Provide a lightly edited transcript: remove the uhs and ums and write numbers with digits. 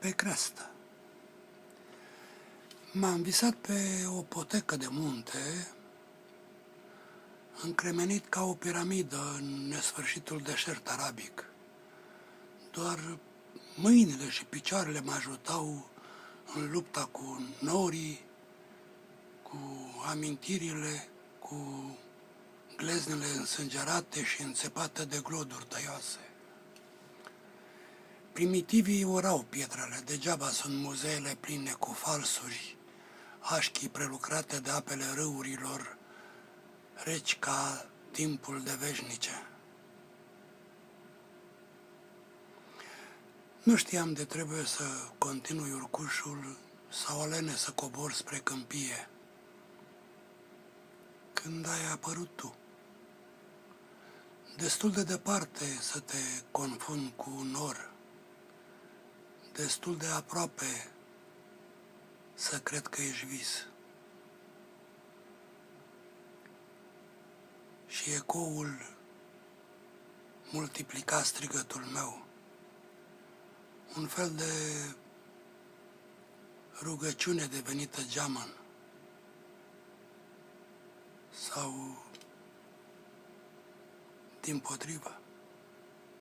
pe creastă. M-am visat pe o potecă de munte, încremenit ca o piramidă în nesfârșitul deșert arabic. Doar mâinile și picioarele mă ajutau în lupta cu norii, cu amintirile, cu gleznele însângerate și înțepate de gloduri tăioase. Primitivii urau pietrele, degeaba sunt muzeele pline cu falsuri, așchii prelucrate de apele râurilor, reci ca timpul de veșnice. Nu știam de trebuie să continui urcușul sau alene să cobor spre câmpie, când ai apărut tu. Destul de departe să te confund cu un nor, destul de aproape să cred că ești vis. Și ecoul multiplica strigătul meu, un fel de rugăciune devenită geamăn sau dimpotrivă.